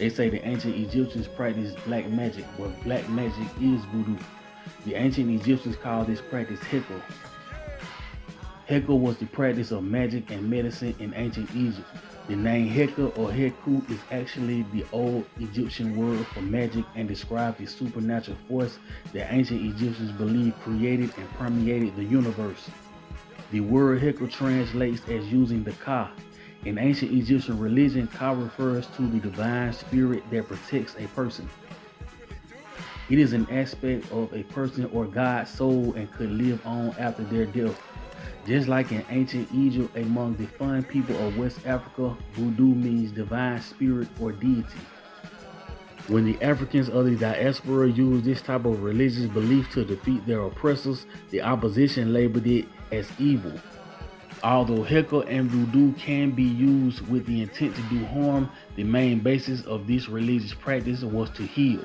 They say the ancient Egyptians practiced black magic, but black magic is voodoo. The ancient Egyptians called this practice Heka. Heka was the practice of magic and medicine in ancient Egypt. The name Heka or Heku is actually the old Egyptian word for magic and describes the supernatural force that ancient Egyptians believed created and permeated the universe. The word Heka translates as using the Ka. In ancient Egyptian religion, Ka refers to the divine spirit that protects a person. It is an aspect of a person or God's soul and could live on after their death. Just like in ancient Egypt, among the Fon people of West Africa, Voodoo means divine spirit or deity. When the Africans of the diaspora used this type of religious belief to defeat their oppressors, the opposition labeled it as evil. Although Heka and Voodoo can be used with the intent to do harm, the main basis of this religious practice was to heal.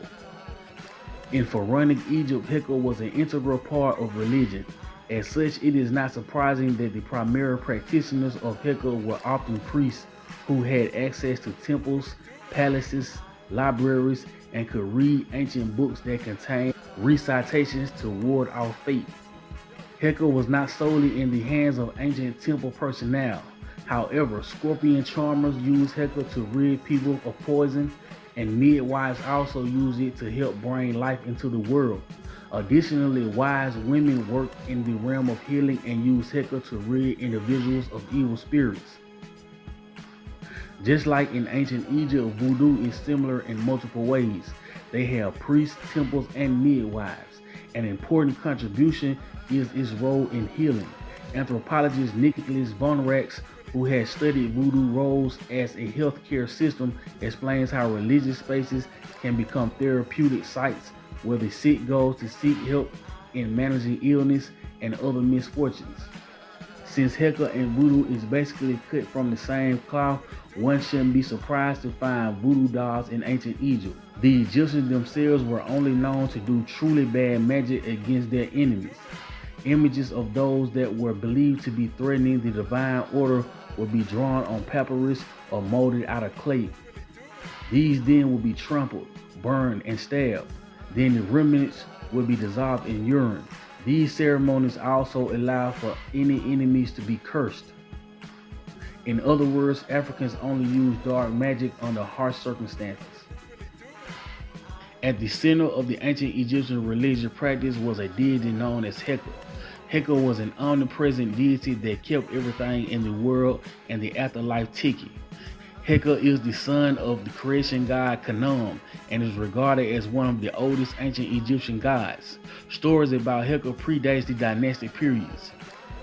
In Pharaonic Egypt, Heka was an integral part of religion. As such, it is not surprising that the primary practitioners of Heka were often priests who had access to temples, palaces, libraries, and could read ancient books that contained recitations to ward off fate. Heka was not solely in the hands of ancient temple personnel. However, scorpion charmers used Heka to rid people of poison, and midwives also used it to help bring life into the world. Additionally, wise women worked in the realm of healing and used Heka to rid individuals of evil spirits. Just like in ancient Egypt, Voodoo is similar in multiple ways. They have priests, temples, and midwives. An important contribution is its role in healing. Anthropologist Nicholas von Rax, who has studied voodoo roles as a healthcare system, explains how religious spaces can become therapeutic sites where the sick goes to seek help in managing illness and other misfortunes. Since Heka and Voodoo is basically cut from the same cloth, one shouldn't be surprised to find voodoo dolls in ancient Egypt. The Egyptians themselves were only known to do truly bad magic against their enemies. Images of those that were believed to be threatening the divine order would be drawn on papyrus or molded out of clay. These then would be trampled, burned, and stabbed. Then the remnants would be dissolved in urine. These ceremonies also allow for any enemies to be cursed. In other words, Africans only use dark magic under harsh circumstances. At the center of the ancient Egyptian religious practice was a deity known as Heka. Heka was an omnipresent deity that kept everything in the world and the afterlife ticking. Heka is the son of the creation god Khnum and is regarded as one of the oldest ancient Egyptian gods. Stories about Heka predates the dynastic periods.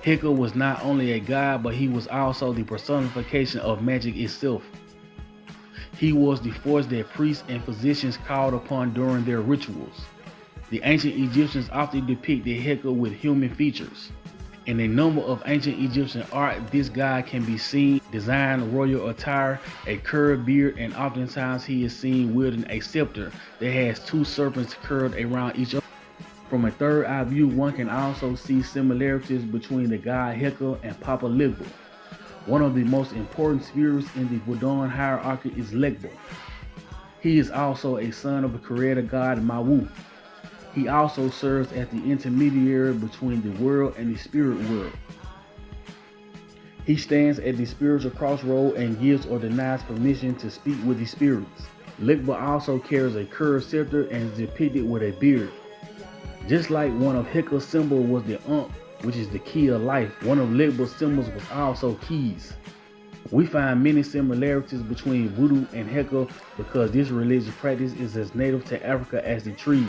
Heka was not only a god, but he was also the personification of magic itself. He was the force that priests and physicians called upon during their rituals. The ancient Egyptians often depicted Heka with human features. In a number of ancient Egyptian art, this god can be seen designed royal attire, a curved beard, and oftentimes he is seen wielding a scepter that has two serpents curved around each other. From a third eye view, one can also see similarities between the god Heka and Papa Legba. One of the most important spirits in the Voodoo hierarchy is Legba. He is also a son of the creator god Mawu. He also serves as the intermediary between the world and the spirit world. He stands at the spiritual crossroad and gives or denies permission to speak with the spirits. Legba also carries a curved scepter and is depicted with a beard. Just like one of Heka's symbols was the Ankh, which is the key of life, one of Legba's symbols was also keys. We find many similarities between Voodoo and Heka because this religious practice is as native to Africa as the trees.